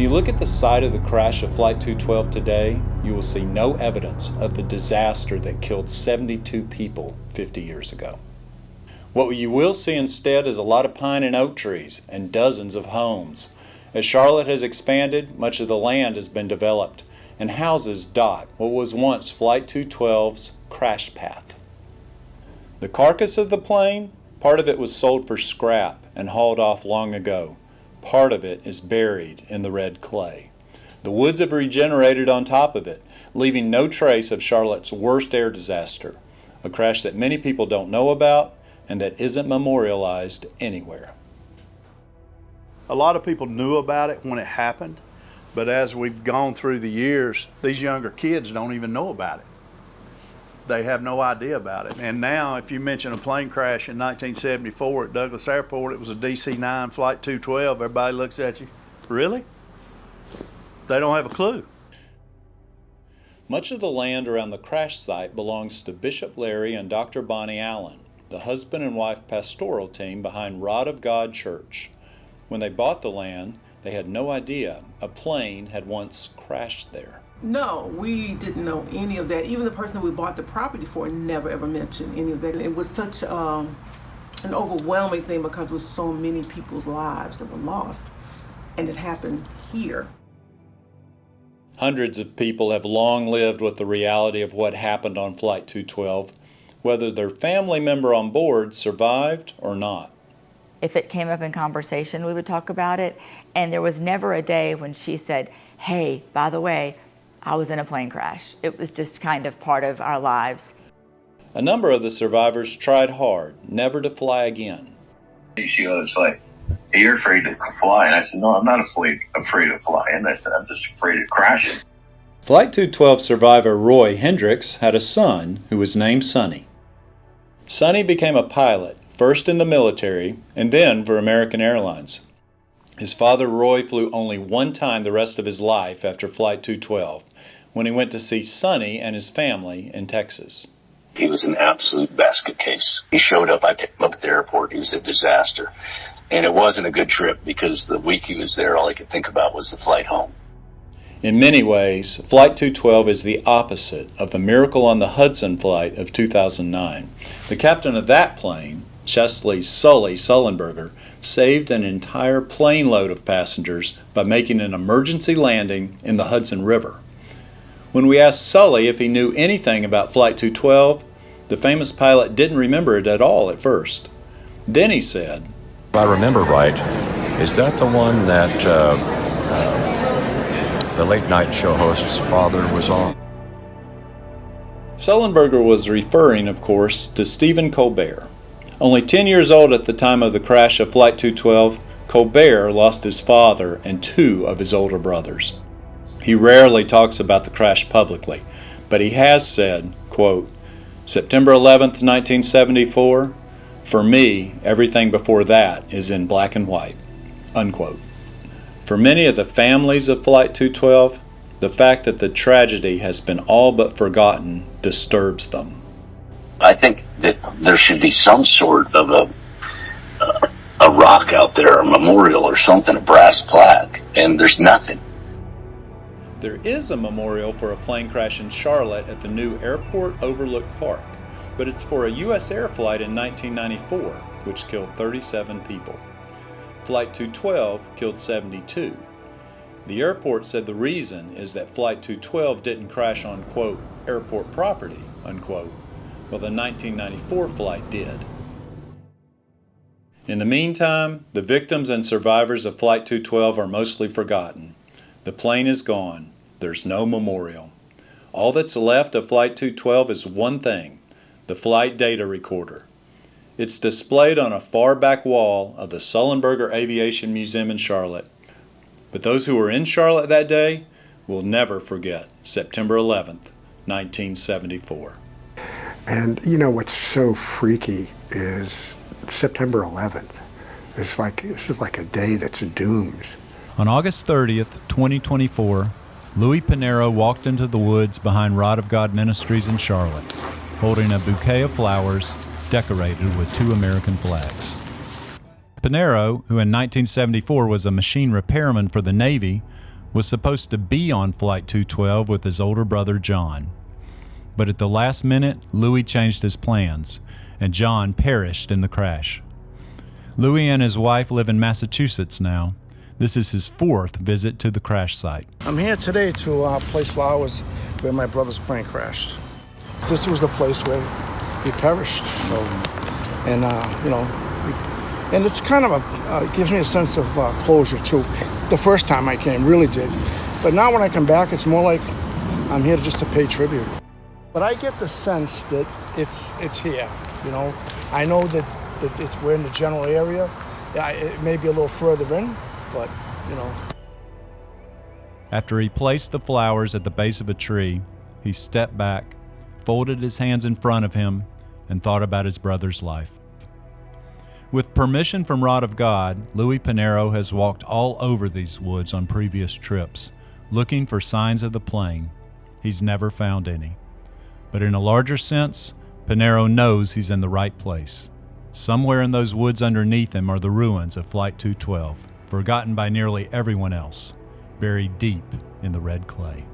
you look at the site of the crash of Flight 212 today, you will see no evidence of the disaster that killed 72 people 50 years ago. What you will see instead is a lot of pine and oak trees and dozens of homes. As Charlotte has expanded, much of the land has been developed, and houses dot what was once Flight 212's crash path. The carcass of the plane, part of it was sold for scrap and hauled off long ago. Part of it is buried in the red clay. The woods have regenerated on top of it, leaving no trace of Charlotte's worst air disaster, a crash that many people don't know about and that isn't memorialized anywhere. A lot of people knew about it when it happened, but as we've gone through the years, these younger kids don't even know about it. They have no idea about it. And now, if you mention a plane crash in 1974 at Douglas Airport, it was a DC-9 Flight 212, everybody looks at you, really? They don't have a clue. Much of the land around the crash site belongs to Bishop Larry and Dr. Bonnie Allen, the husband and wife pastoral team behind Rod of God Church. When they bought the land, they had no idea a plane had once crashed there. No, we didn't know any of that. Even the person that we bought the property for never ever mentioned any of that. It was such an overwhelming thing because there was so many people's lives that were lost, and it happened here. Hundreds of people have long lived with the reality of what happened on Flight 212, whether their family member on board survived or not. If it came up in conversation, we would talk about it, and there was never a day when she said, "Hey, by the way, I was in a plane crash." It was just kind of part of our lives. A number of the survivors tried hard never to fly again. She was like, "Hey, you're afraid to fly?" And I said, "No, I'm not afraid of flying." I said, "I'm just afraid of crashing." Flight 212 survivor Roy Hendricks had a son who was named Sonny. Sonny became a pilot, first in the military and then for American Airlines. His father Roy flew only one time the rest of his life after Flight 212, when he went to see Sonny and his family in Texas. He was an absolute basket case. He showed up, I picked him up at the airport. He was a disaster. And it wasn't a good trip because the week he was there, all he could think about was the flight home. In many ways, Flight 212 is the opposite of the Miracle on the Hudson flight of 2009. The captain of that plane, Chesley Sully Sullenberger, saved an entire plane load of passengers by making an emergency landing in the Hudson River. When we asked Sully if he knew anything about Flight 212, the famous pilot didn't remember it at all at first. Then he said, If I remember right, is that the one that the late night show host's father was on? Sullenberger was referring, of course, to Stephen Colbert. Only 10 years old at the time of the crash of Flight 212, Colbert lost his father and two of his older brothers. He rarely talks about the crash publicly, but he has said, quote, "September 11th, 1974, for me, everything before that is in black and white," unquote. For many of the families of Flight 212, the fact that the tragedy has been all but forgotten disturbs them. I think that there should be some sort of a rock out there, a memorial or something, a brass plaque, and there's nothing. There is a memorial for a plane crash in Charlotte at the new Airport Overlook Park, but it's for a U.S. Air flight in 1994, which killed 37 people. Flight 212 killed 72. The airport said the reason is that Flight 212 didn't crash on, quote, airport property, unquote, while the 1994 flight did. In the meantime, the victims and survivors of Flight 212 are mostly forgotten. The plane is gone. There's no memorial. All that's left of Flight 212 is one thing, the flight data recorder. It's displayed on a far back wall of the Sullenberger Aviation Museum in Charlotte. But those who were in Charlotte that day will never forget September 11th, 1974. And you know what's so freaky is September 11th. This is like a day that's doomed. On August 30th, 2024, Louis Pinero walked into the woods behind Rod of God Ministries in Charlotte, holding a bouquet of flowers decorated with two American flags. Pinero, who in 1974 was a machine repairman for the Navy, was supposed to be on Flight 212 with his older brother John. But at the last minute, Louis changed his plans, and John perished in the crash. Louis and his wife live in Massachusetts now. This is his 4th visit to the crash site. I'm here today to place flowers where my brother's plane crashed. This was the place where he perished. So, and and it's kind of it gives me a sense of closure too. The first time I came really did, but now when I come back, it's more like I'm here just to pay tribute. But I get the sense that it's here. I know that we're in the general area. It may be a little further in, but After he placed the flowers at the base of a tree, he stepped back, folded his hands in front of him, and thought about his brother's life. With permission from Rod of God, Louis Pinheiro has walked all over these woods on previous trips, looking for signs of the plane. He's never found any. But in a larger sense, Pinheiro knows he's in the right place. Somewhere in those woods underneath him are the ruins of Flight 212, forgotten by nearly everyone else, buried deep in the red clay.